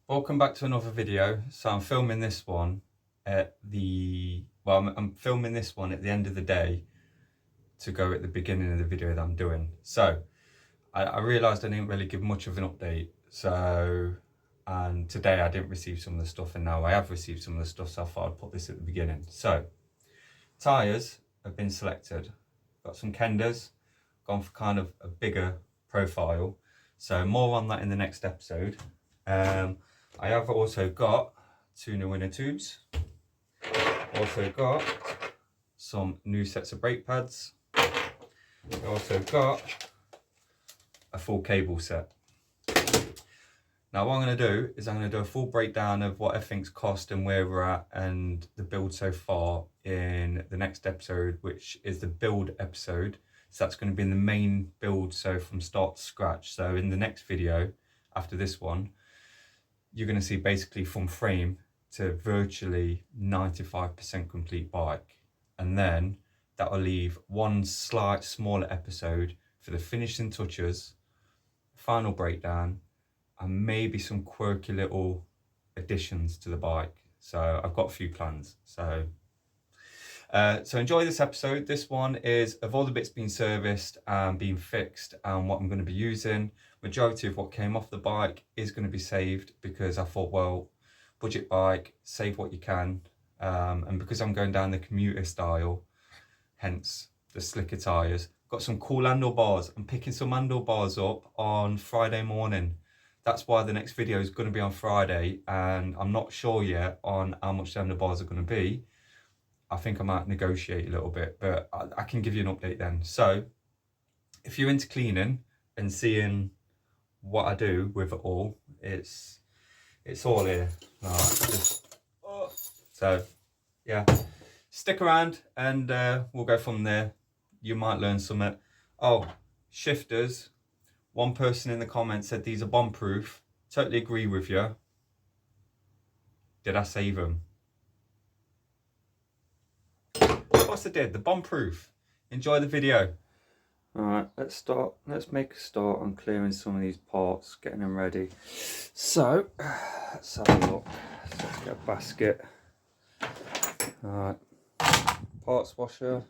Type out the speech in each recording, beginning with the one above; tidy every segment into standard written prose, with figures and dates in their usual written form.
Welcome back to another video. So I'm filming this one at I'm filming this one at the end of the day to go at the beginning of the video that I'm doing. So I realised I didn't really give much of an update. And today I didn't receive some of the stuff, and now I have received some of the stuff, so I thought I'd put this at the beginning. So tyres have been selected. Got some Kenders, gone for kind of a bigger profile. So more on that in the next episode. I have also got 2 new inner tubes. Also got some new sets of brake pads. I also got a full cable set. Now what I'm going to do is I'm going to do a full breakdown of what everything's cost and where we're at and the build so far in the next episode, which is the build episode. So that's going to be in the main build, so from start to scratch. So in the next video after this one, you're going to see basically from frame to virtually 95% complete bike. And then that will leave one slight smaller episode for the finishing touches, final breakdown, and maybe some quirky little additions to the bike. So I've got a few plans. So enjoy this episode. This one is of all the bits being serviced and being fixed and what I'm going to be using. Majority of what came off the bike is going to be saved because I thought, well, budget bike, save what you can. And because I'm going down the commuter style, hence the slicker tyres. Got some cool handlebars. I'm picking some handlebars up on Friday morning. That's why the next video is going to be on Friday, and I'm not sure yet on how much the handlebars are going to be. I think I might negotiate a little bit, but I can give you an update then. So if you're into cleaning and seeing what I do with it all, it's all here. So yeah, stick around and we'll go from there. You might learn something. Oh, shifters. One person in the comments said these are bomb proof. Totally agree with you. Did I save them? Of course I did. The bomb proof. Enjoy the video. Alright, let's start. Let's make a start on clearing some of these parts, getting them ready. So let's have a look. So let's get a basket. Alright, parts washer,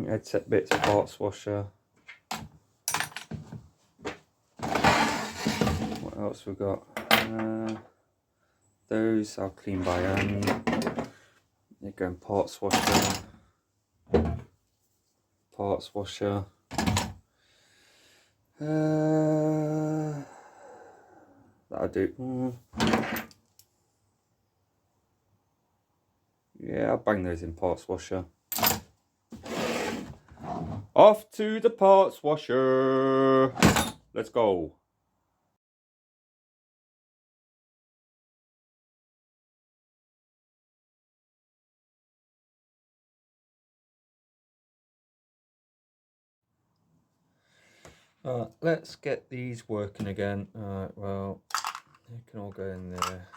headset bits, parts washer. What else we got? Those I'll clean by hand. They're going parts washer. That'll do. Yeah, I'll bang those in parts washer. Off to the parts washer. Let's go. Let's get these working again. Alright, well, they can all go in there.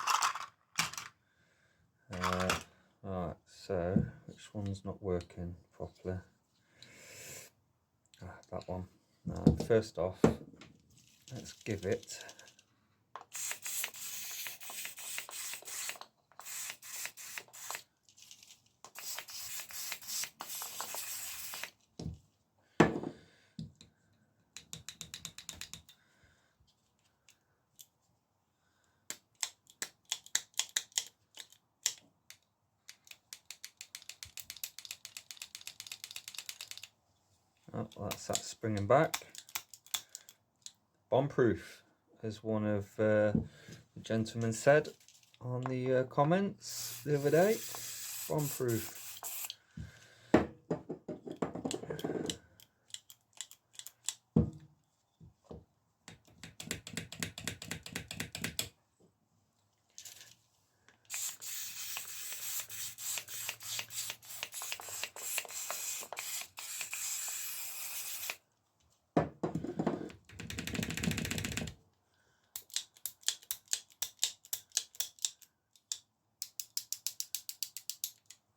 Alright, so which one's not working properly? That one. First off, let's give it that's that springing back. Bomb proof, as one of the gentlemen said on the comments the other day. Bomb proof.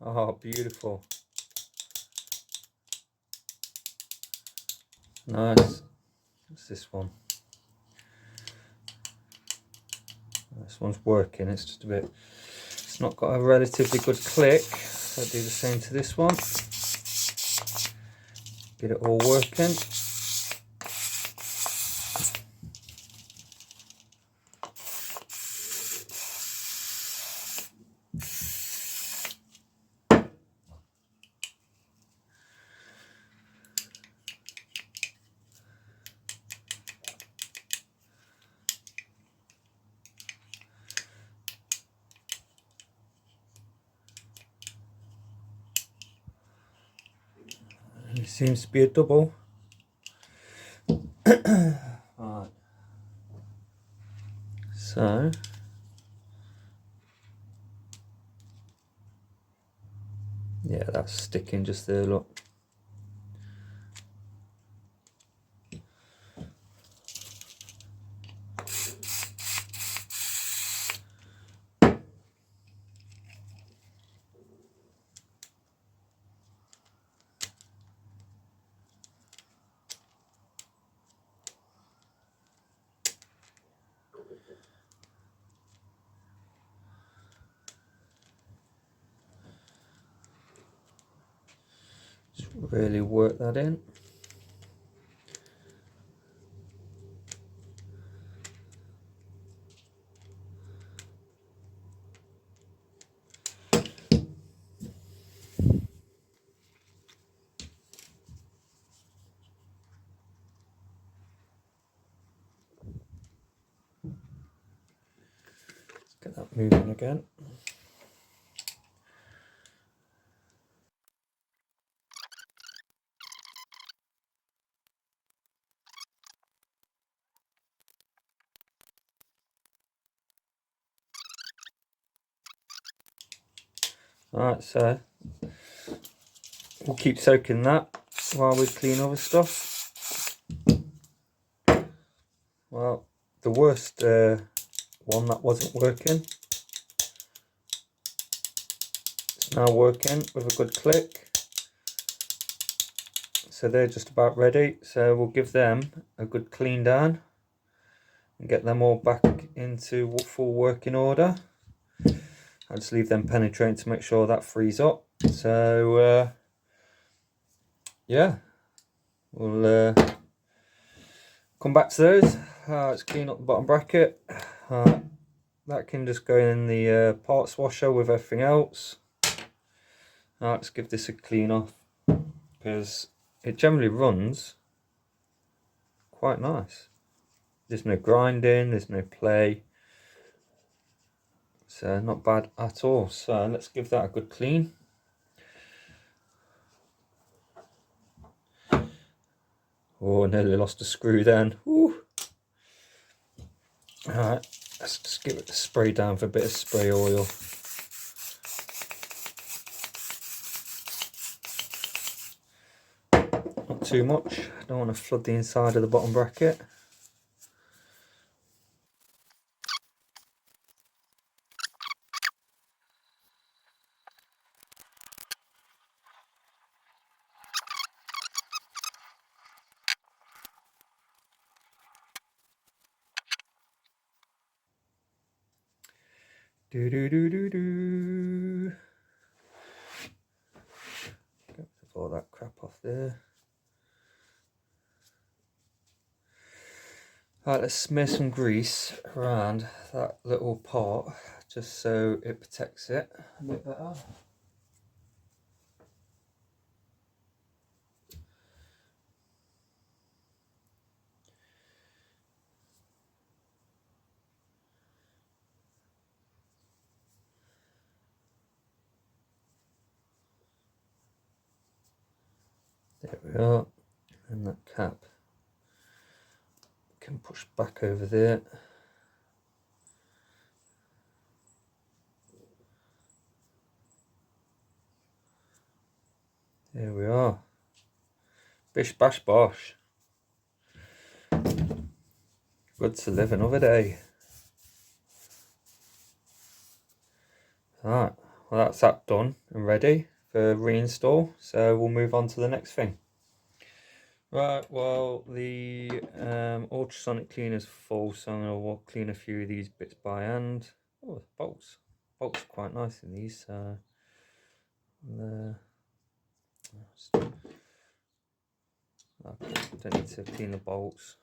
Oh, beautiful. Nice. What's this one? This one's working, it's just a bit, it's not got a relatively good click, so I'll do the same to this one. Get it all working. It seems to be a double. Right. So yeah, that's sticking just there, look. Just really work that in. Let's get that moving again. Alright, so we'll keep soaking that while we clean other stuff. Well, the worst one that wasn't working, it's now working with a good click. So they're just about ready, so we'll give them a good clean down and get them all back into full working order. I'll just leave them penetrating to make sure that frees up. So yeah, we'll come back to those. Let's clean up the bottom bracket. That can just go in the parts washer with everything else. Let's give this a clean off, because it generally runs quite nice. There's no grinding, there's no play, so not bad at all. So let's give that a good clean. Oh, nearly lost a screw then. Woo. Alright, let's just give it a spray down for a bit of spray oil. Not too much, I don't want to flood the inside of the bottom bracket. Do do do do do. Get all that crap off there. Right, let's smear some grease around that little part just so it protects it a bit better. There we are, and that cap can push back over there. There we are. Bish bash bosh. Good to live another day. Alright, well that's that done and ready for reinstall, so we'll move on to the next thing. Right, well, the ultrasonic cleaner's full, so I'm going to clean a few of these bits by hand. Oh, bolts. Bolts are quite nice in these. I don't need to clean the bolts.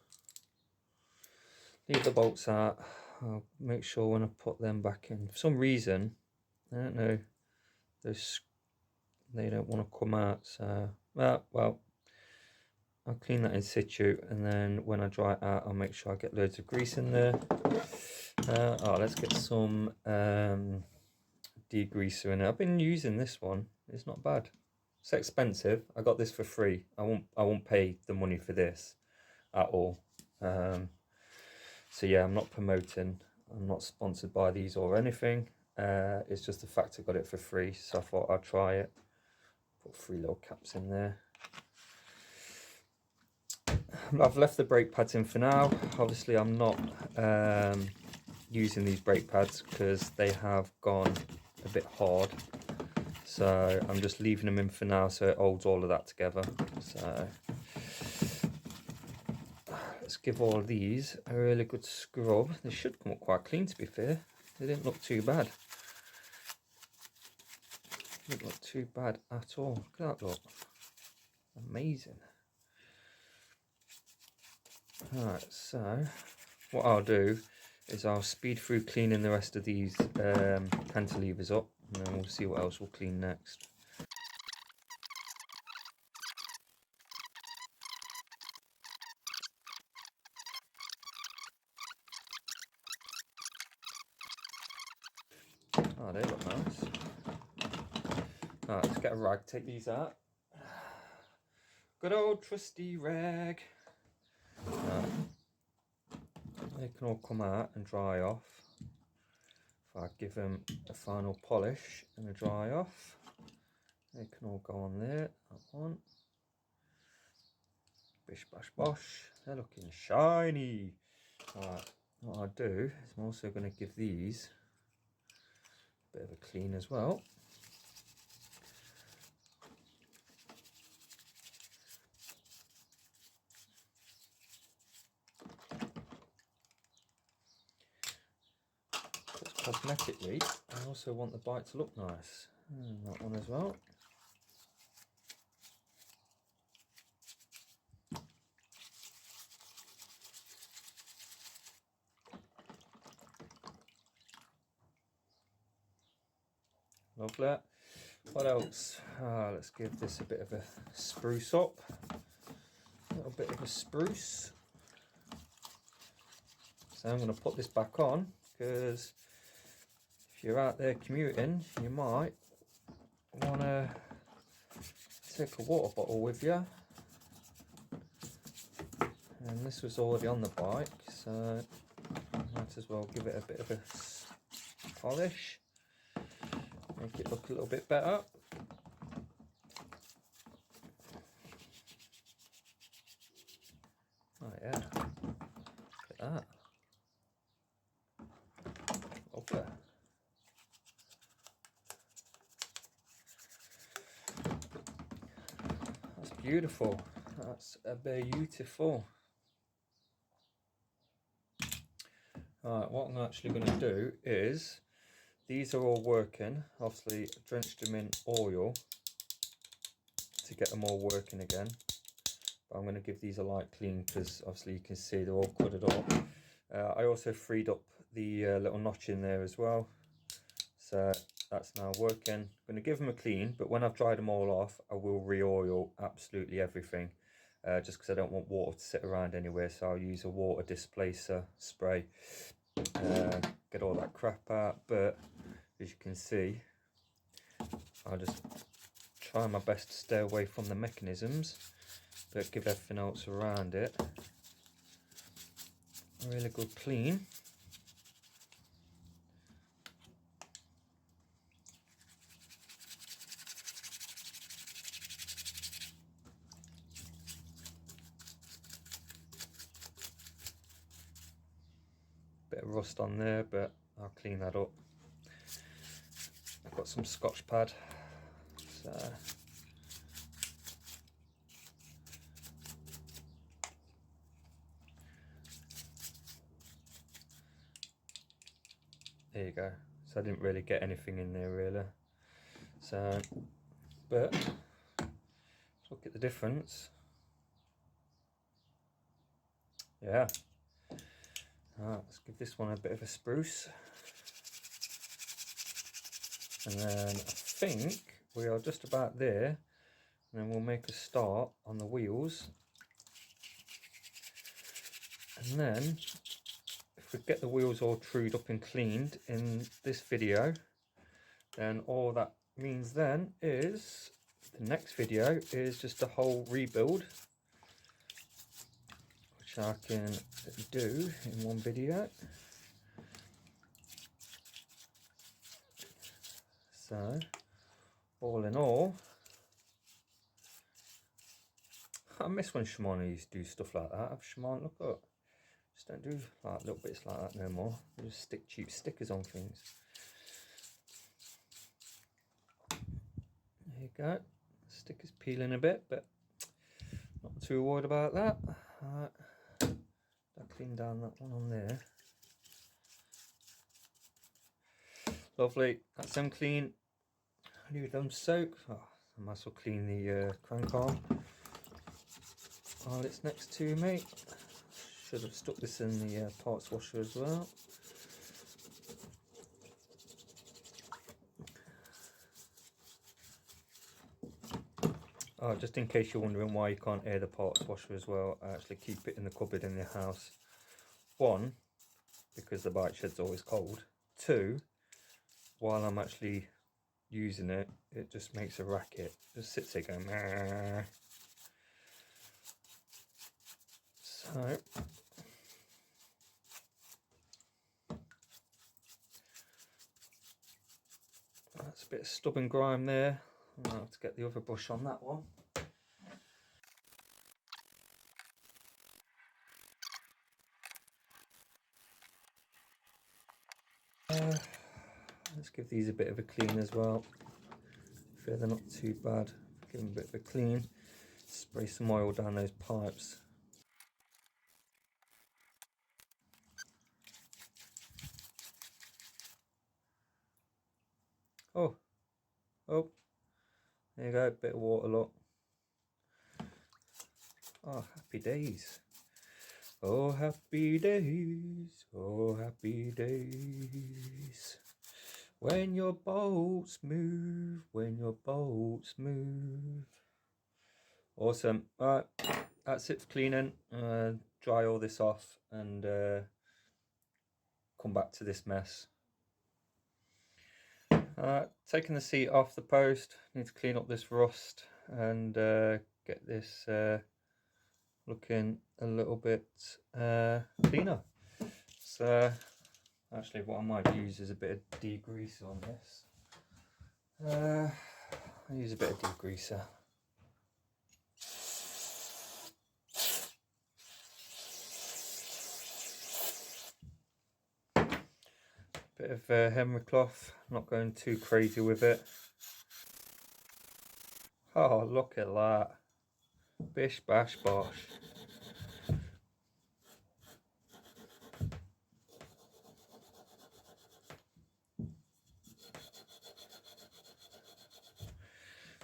Leave the bolts out. I'll make sure when I put them back in. For some reason, I don't know, they don't want to come out, so well, I'll clean that in situ, and then when I dry it out, I'll make sure I get loads of grease in there. Let's get some degreaser in it. I've been using this one. It's not bad. It's expensive. I got this for free. I won't pay the money for this at all. So yeah, I'm not promoting. I'm not sponsored by these or anything. It's just the fact I got it for free, so I thought I'd try it. Put 3 little caps in there. I've left the brake pads in for now. Obviously I'm not using these brake pads because they have gone a bit hard, so I'm just leaving them in for now so it holds all of that together. So let's give all of these a really good scrub. They should come up quite clean, to be fair. They didn't look too bad. Didn't look too bad at all. Look at that, look. Amazing. Alright, so what I'll do is I'll speed through cleaning the rest of these cantilevers up, and then we'll see what else we'll clean next. Oh, they look nice. Alright, let's get a rag, take these out. Good old trusty rag. They can all come out and dry off. If I give them a final polish and a dry off, they can all go on there. That one. Bish bash bosh. They're looking shiny. Alright, what I'll do is I'm also going to give these a bit of a clean as well. Cosmetically, I also want the bike to look nice. And that one as well. Lovely. What else? Let's give this a bit of a spruce up. A little bit of a spruce. So I'm going to put this back on because if you're out there commuting, you might want to take a water bottle with you. And this was already on the bike, so might as well give it a bit of a polish. Make it look a little bit better. Oh yeah, look at that. Okay. That's beautiful. That's a beautiful. Alright, what I'm actually going to do is, these are all working. Obviously drenched them in oil to get them all working again. But I'm going to give these a light clean because obviously you can see they're all cluttered up. I also freed up the little notch in there as well. So that's now working. I'm going to give them a clean, but when I've dried them all off, I will re-oil absolutely everything. Just because I don't want water to sit around anywhere, so I'll use a water displacer spray. Get all that crap out, but as you can see, I'll just try my best to stay away from the mechanisms, but give everything else around it a really good clean. Bit of rust on there, but I'll clean that up. I've got some Scotch pad, so there you go. So I didn't really get anything in there really. So, but look at the difference. Yeah. Let's give this one a bit of a spruce. And then I think we are just about there. And then we'll make a start on the wheels. And then if we get the wheels all trued up and cleaned in this video, then all that means then is the next video is just a whole rebuild, which I can do in one video. So all in all, I miss when Shimano used to do stuff like that. Shimano, look up, just don't do like little bits like that no more. They just stick cheap stickers on things. There you go. Sticker's peeling a bit, but not too worried about that. Alright, I'll clean down that one on there. Lovely. That's them clean. Leave them soak. Oh, I might as well clean the crank arm while it's next to me. Should have stuck this in the parts washer as well. Oh, just in case you're wondering why you can't air the parts washer as well, I actually keep it in the cupboard in the house. One, because the bike shed's always cold. Two, while I'm actually using it, it just makes a racket. Just sits there going, meh. So that's a bit of stub and grime there. I'll have to get the other brush on that one. Let's give these a bit of a clean as well. Feel they're not too bad. Give them a bit of a clean. Spray some oil down those pipes. Oh, there you go, bit of water, look. Oh, happy days. Oh, happy days. Oh, happy days. When your bolts move, when your bolts move. Awesome. Alright, that's it for cleaning. Dry all this off and come back to this mess. Taking the seat off the post, need to clean up this rust and get this looking a little bit cleaner. So actually what I might use is a bit of degreaser on this. I'll use a bit of degreaser. Bit of Henry cloth, not going too crazy with it. Oh, look at that. Bish bash bosh.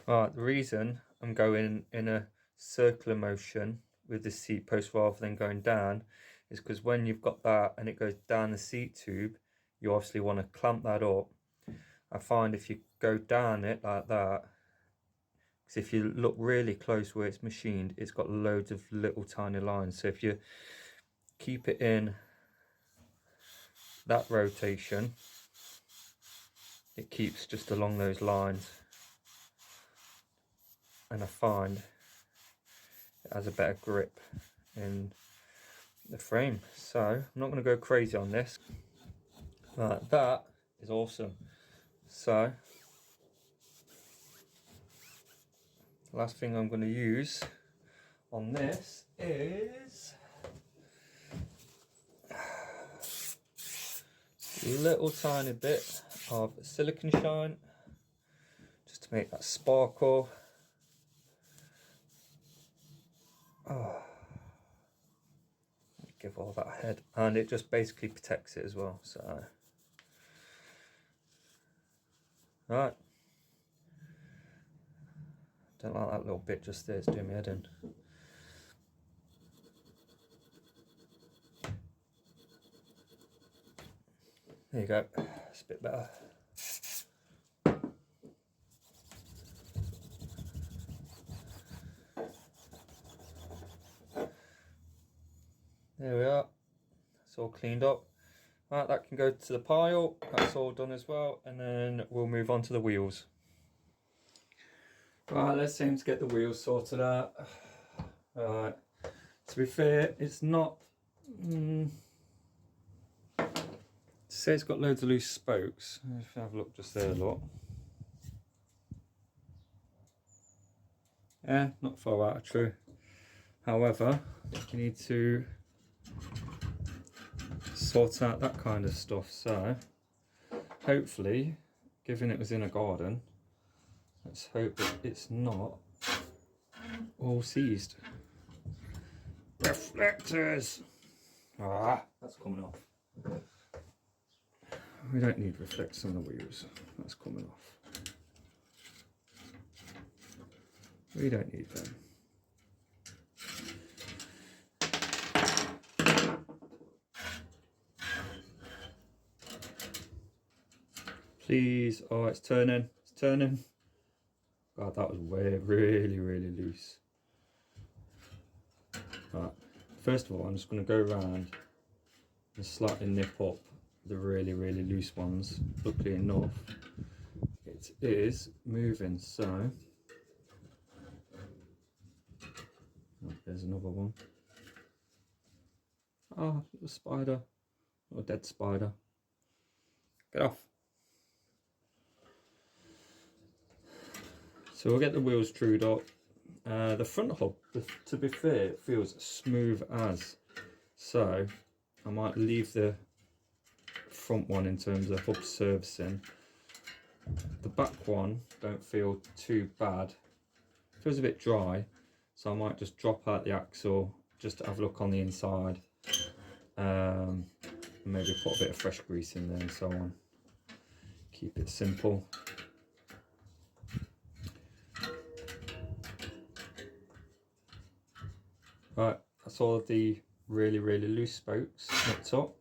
Right, the reason I'm going in a circular motion with the seat post rather than going down is because when you've got that and it goes down the seat tube, you obviously want to clamp that up. I find if you go down it like that, because if you look really close where it's machined, it's got loads of little tiny lines. So if you keep it in that rotation, it keeps just along those lines. And I find it has a better grip in the frame. So I'm not going to go crazy on this. Right, that is awesome. So the last thing I'm going to use on this is a little tiny bit of silicone shine just to make that sparkle. Oh, give all that a head, and it just basically protects it as well. So Right. Don't like that little bit just there, it's doing me head in. There you go, it's a bit better. There we are, it's all cleaned up. Right, that can go to the pile, that's all done as well, and then we'll move on to the wheels. Right, let's aim to get the wheels sorted out. Right, to be fair, it's not... Say it's got loads of loose spokes. If you have a look just there, look. Yeah, not far out of true. However, you need to sort out that kind of stuff. So, hopefully, given it was in a garden, let's hope that it's not all seized. Reflectors! Ah, that's coming off. We don't need reflectors on the wheels. That's coming off. We don't need them. Please. Oh, it's turning. It's turning. God, that was really, really loose. Right. First of all, I'm just going to go around and slightly nip up the really, really loose ones. Luckily enough, it is moving. So, oh, there's another one. Oh, little spider. Or dead spider. Get off. So we'll get the wheels trued up. The front hub, to be fair, it feels smooth as. So I might leave the front one in terms of hub servicing. The back one don't feel too bad. It feels a bit dry, so I might just drop out the axle just to have a look on the inside. Maybe put a bit of fresh grease in there and so on. Keep it simple. Right, that's all of the really, really loose spokes knocked up.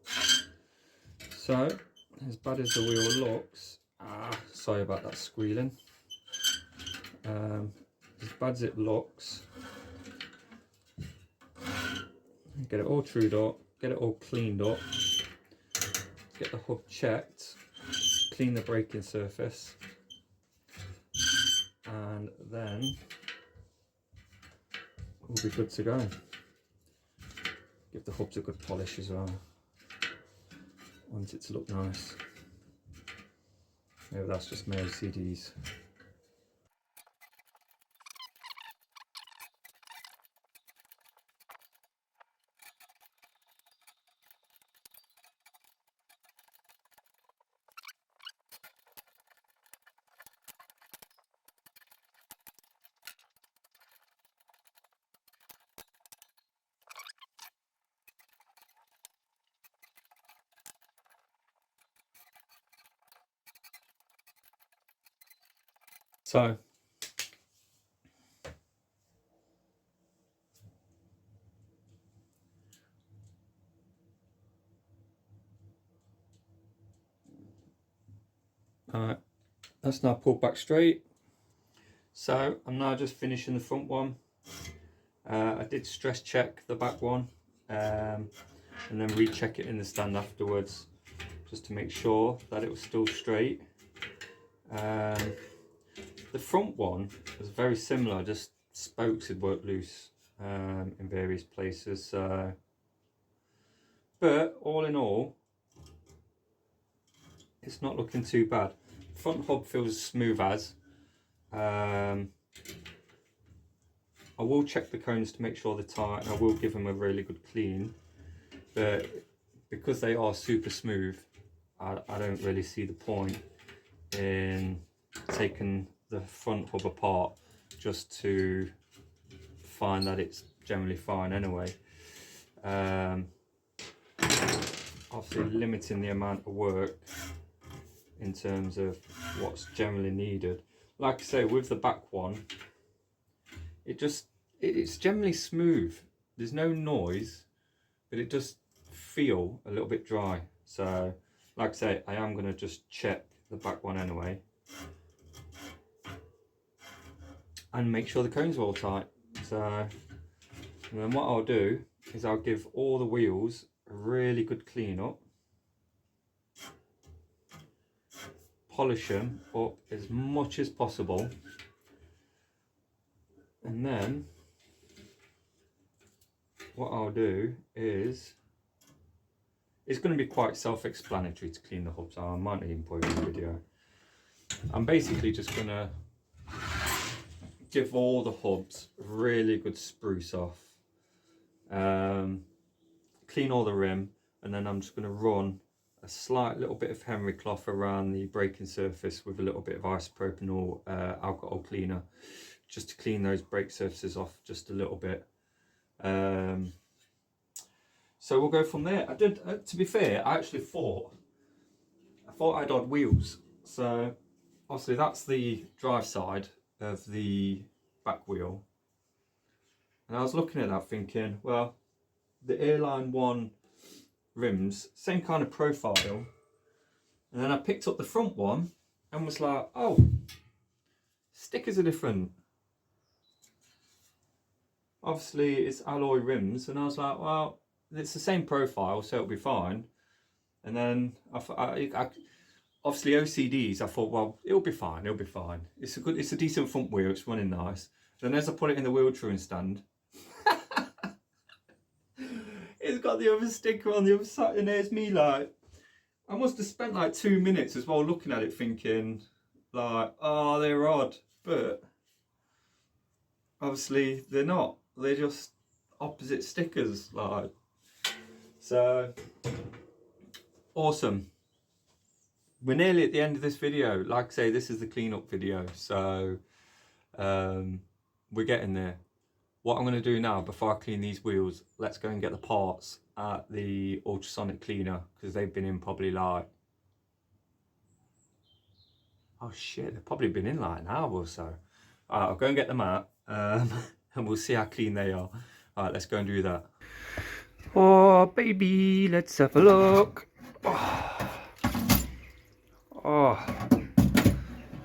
So, as bad as the wheel looks, sorry about that squealing. As bad as it looks, get it all trued up, get it all cleaned up, get the hub checked, clean the braking surface, and then we'll be good to go. Give the hubs a good polish as well. Want it to look nice. Maybe that's just my OCDs. So, alright, that's now pulled back straight. So, I'm now just finishing the front one. I did stress check the back one and then recheck it in the stand afterwards just to make sure that it was still straight. The front one was very similar, just spokes had worked loose in various places. But all in all, it's not looking too bad. Front hub feels smooth as. I will check the cones to make sure they're tight, and I will give them a really good clean. But because they are super smooth, I don't really see the point in taking the front hub apart just to find that it's generally fine anyway. Obviously limiting the amount of work in terms of what's generally needed. Like I say, with the back one, it's generally smooth. There's no noise, but it does feel a little bit dry. So like I say, I am going to just check the back one anyway and make sure the cones are all tight. So, and then what I'll do is I'll give all the wheels a really good clean up, polish them up as much as possible, and then what I'll do is, it's going to be quite self-explanatory to clean the hubs. So I might not even put it in the video. I'm basically just going to give all the hubs a really good spruce off, clean all the rim, and then I'm just going to run a slight little bit of Henry cloth around the braking surface with a little bit of isopropanol alcohol cleaner, just to clean those brake surfaces off just a little bit. So we'll go from there. I did, to be fair, I actually thought I'd odd wheels. So obviously that's the drive side of the back wheel, and I was looking at that thinking, well, the Airline 1 rims, same kind of profile, and then I picked up the front one and was like, oh, stickers are different. Obviously it's alloy rims, and I was like, well, it's the same profile, so it'll be fine. And then I obviously OCDs, I thought, well, it'll be fine, it's a decent front wheel, it's running nice. Then as I put it in the wheel truing stand, it's got the other sticker on the other side, and there's me like, I must have spent like 2 minutes as well looking at it thinking like, oh, they're odd, but obviously they're not, they're just opposite stickers, like. So awesome. We're nearly at the end of this video. Like I say, this is the cleanup video, so we're getting there. What I'm going to do now, before I clean these wheels, let's go and get the parts at the ultrasonic cleaner, because they've been in probably like, oh shit, they've probably been in like an hour or so. Alright, I'll go and get them out, and we'll see how clean they are. Alright, let's go and do that. Oh baby, let's have a look. Oh,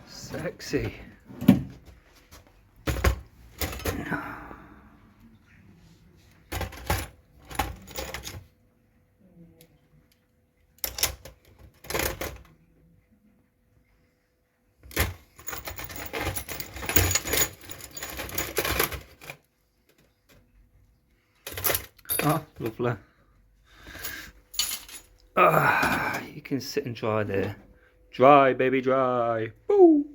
sexy. Oh, lovely. You can sit and dry there. Dry, baby, dry. Woo!